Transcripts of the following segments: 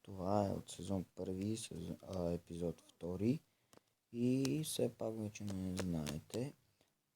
Това е от сезон 1, епизод 2 и все пак вече не знаете.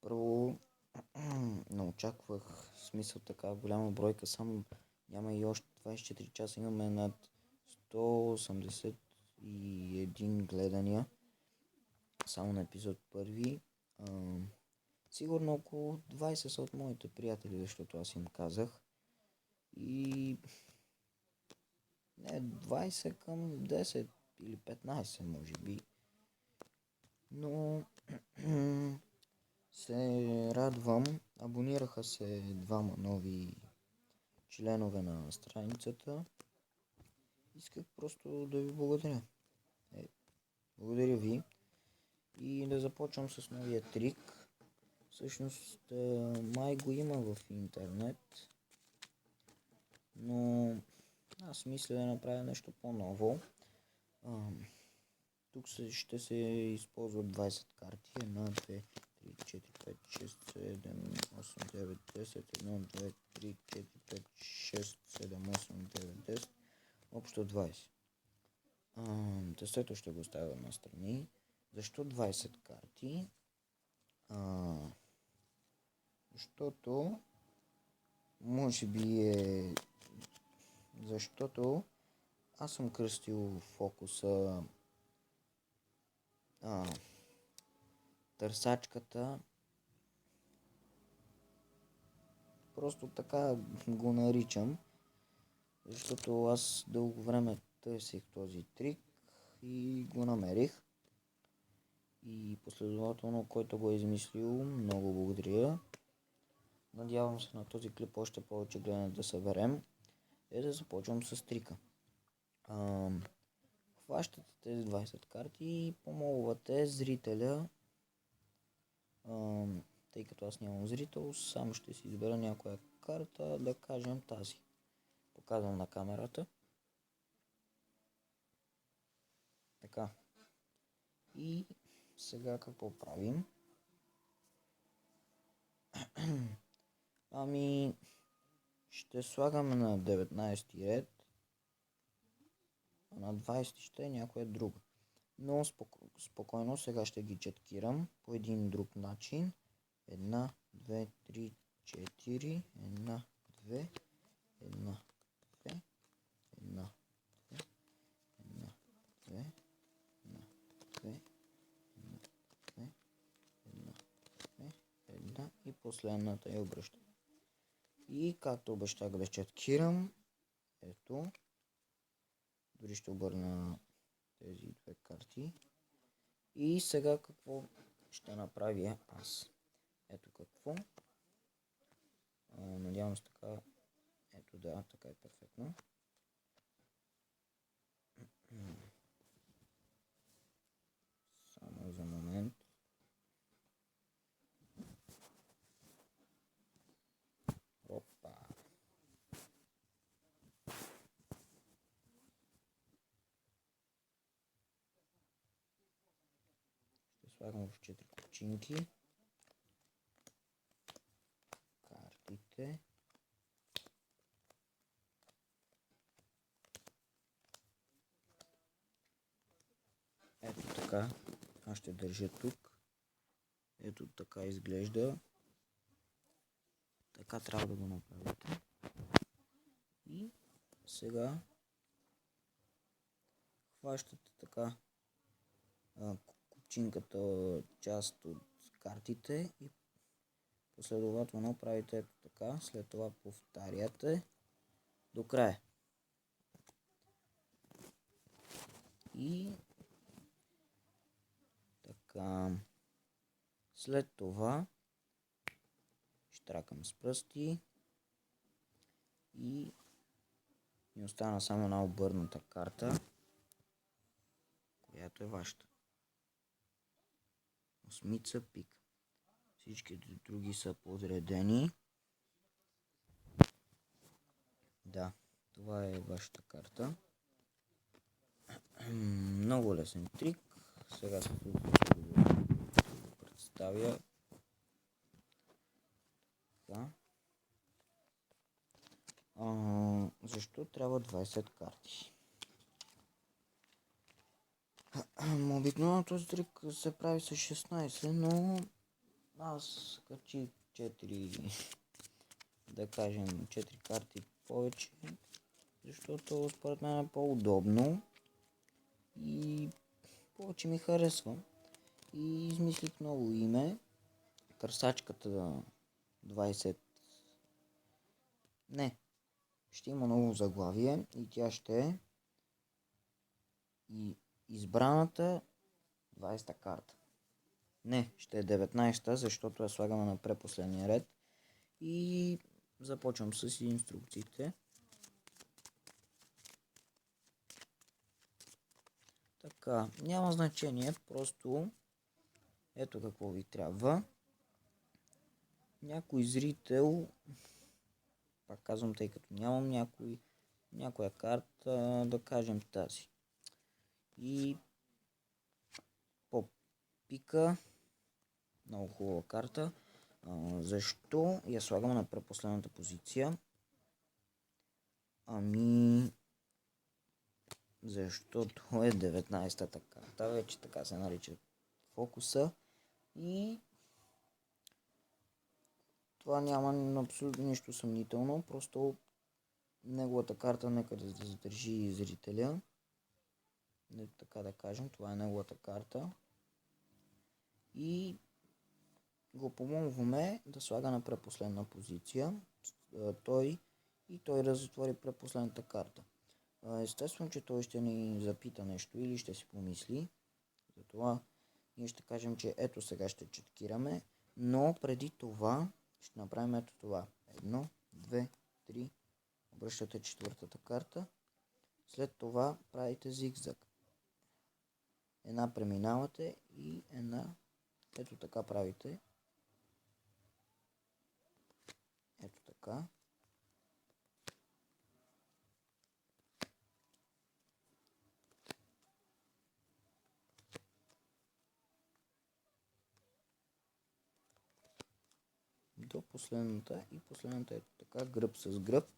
Първо, не очаквах смисъл така голяма бройка, само няма и още 24 часа, имаме над 181 гледания само на епизод 1. Сигурно около 20 са от моите приятели, защото аз им казах. И не 20 към 10 или 15 може би. Но се радвам. Абонираха се двама нови членове на страницата. Исках просто да ви благодаря. Благодаря ви. И да започвам с новия трик. Всъщност май го има в интернет. Но аз мисля да направя нещо по-ново. Тук ще се използват 20 карти. 1, 2, 3, 4, 5, 6, 7, 8, 9, 10. 1, 2, 3, 4, 5, 6, 7, 8, 9, 10. Общо 20. Тестето ще го оставя на страни. Защо 20 карти? Защото може би защото аз съм кръстил фокуса търсачката. Просто така го наричам, защото аз дълго време търсих този трик и го намерих. И последователно, който го е измислил, много благодаря. Надявам се на този клип още повече гледане да съберем. Да започвам с трика. Хващате тези 20 карти и помолвате зрителя, тъй като аз нямам зрител, само ще си избера някоя карта, да кажем тази. Показвам на камерата. Така. И сега какво правим? Ще слагаме на 19 ред, а на 20 ще е някоя друга. Но спокойно сега ще ги четкирам по един друг начин. 1, 2, 3, 4, 1, 2, 1, 2, 1, 2, 1, 2, 1, 2, 1, 2, 1 и последната я обръщам. И както обещах да четкирам, ето, дори ще обърна тези две карти. И сега какво ще направя аз? Ето какво. Надявам се така. Ето да, така е перфектно. Само за момент. Опа. Ще слагам в 4 купчинки картите. Ето така. Аз ще държа тук. Ето така изглежда. Така трябва да го направите. И сега хващате така купчинката част от картите и последователно правите ето така. След това повтаряте до края. И така. След това штракам с пръсти и ми остана само една обърната карта, която е вашата. Осмица пик. Всички други са подредени. Да, това е вашата карта. Много лесен трик. Сега се ще го представя. Да. Защо трябва 20 карти? Обикновено този трик се прави с 16, но аз качих 4, да кажем 4 карти повече, защото според мен е по-удобно и повече ми харесва. И измислих ново име, Търсачката 20. Не, ще има ново заглавие и тя ще е и избраната 20-та карта. Не, ще е 19-та, защото я слагаме на предпоследния ред. И започвам с инструкциите. Така, няма значение, просто ето какво ви трябва. Някой зрител, пак казвам, тъй като нямам някоя карта, да кажем тази. И по пика, много хубава карта. Защо я слагаме на предпоследната позиция? Ами, защото е 19-та карта, вече така се нарича фокуса. И това няма абсолютно нищо съмнително, просто неговата карта нека да задържи зрителя. Така да кажем, това е неговата карта. И го помолваме да слага на предпоследна позиция. Той да затвори предпоследната карта. Естествено, че той ще ни запита нещо или ще си помисли. Затова ние ще кажем, че ето сега ще четкираме, но преди това ще направим ето това. 1, 2, 3, обръщате четвъртата карта. След това правите зигзаг. Една преминавате и една ето така правите. Ето така. До последната и последната ето така, гръб с гръб.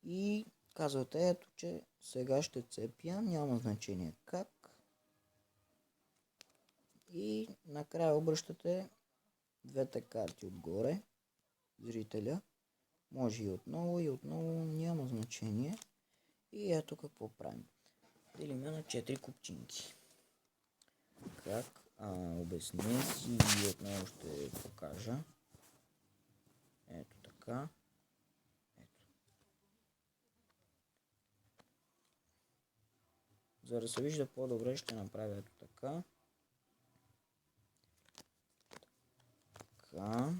И казвате ето, че сега ще цепя, няма значение как. И накрая обръщате двете карти отгоре, зрителя. Може и отново, няма значение. И ето какво правим. Делиме на 4 купчинки. Как? Обясня си и отново ще покажа. Ето така. Ето. За да се вижда по-добре, ще направя ето така. Така.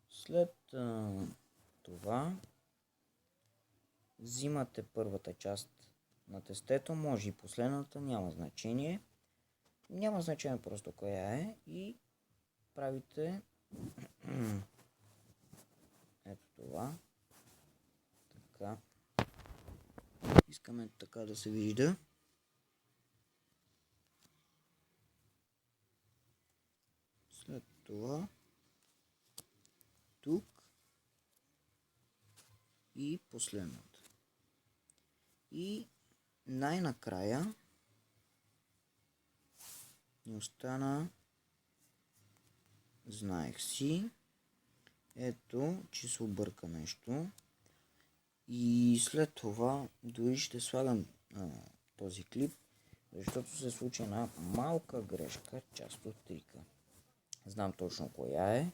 След това взимате първата част на тестето, може и последната, няма значение. Няма значение просто коя е и правите ето това. Така. Искаме така да се вижда. След това тук и последната. И най-накрая ни остана, знаех си, ето, че се обърка нещо. И след това дори ще слагам този клип, защото се случи една малка грешка, част от трика. Знам точно коя е.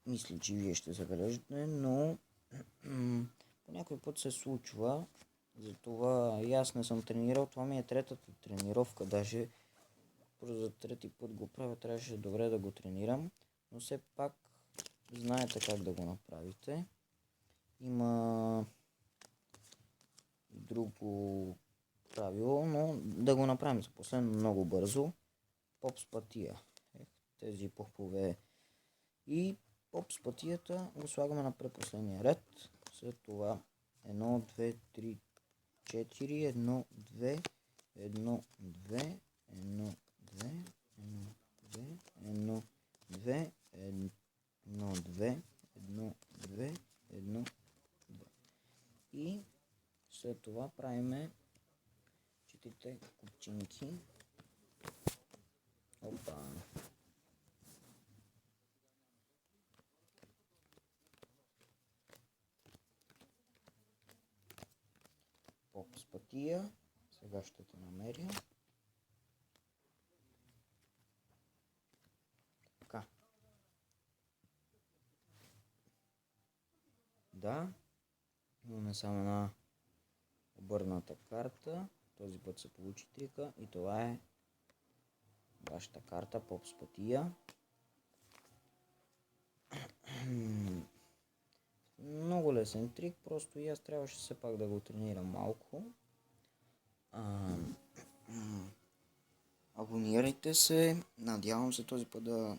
Мисля, че вие ще забележите, но по някой път се случва. Затова и аз не съм тренирал. Това ми е третата тренировка. Даже за трети път го правя. Трябваше добре да го тренирам. Но все пак знаете как да го направите. Има друго правило, но да го направим за последно много бързо. Поп с пътия. Тези попове. И поп с пътията го слагаме на предпоследния ред. След това 1, 2, 3, 4, 1, 2, 1, 2, 1, 2, 1, 2, 1, 2, 1, 2, 1, 2, 2, 1, 2. И след това правиме 4 купчинки. Опа! Поп с пътия. Сега ще те намеря. Така. Да. Имаме само една обърната карта. Този път се получи трика и това е вашата карта Поп с пътия. Много лесен трик, просто и аз трябваше все пак да го тренирам малко. Абонирайте се, надявам се този път да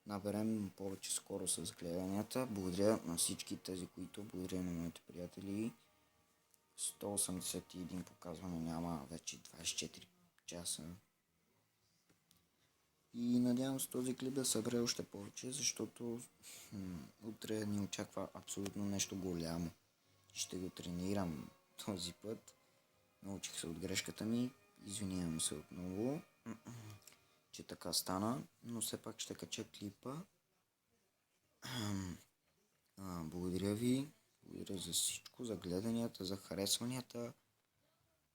наберем повече скоро с гледанията. Благодаря на всички тези, които благодаря на моите приятели. 181 показване няма вече 24 часа. И надявам се този клип да събере още повече, защото утре ни очаква абсолютно нещо голямо. Ще го тренирам този път. Научих се от грешката ми. Извинявам се отново, че така стана, но все пак ще кача клипа. Благодаря ви. Благодаря за всичко, за гледанията, за харесванията.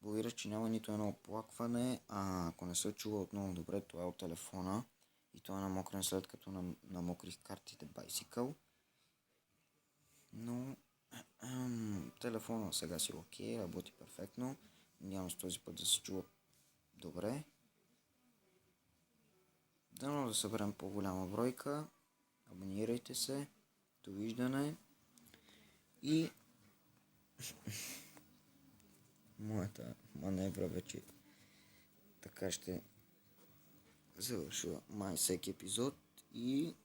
Благодаря, че няма нито едно оплакване. Ако не се чува отново добре, това е от телефона. И това е намокрен след като намокрих картите Bicycle. Но телефона сега си окей, работи перфектно. Надявам се този път да се чува добре. Дано да съберем по-голяма бройка. Абонирайте се. Довиждане. И моята маневра вече така ще завършва май всеки епизод и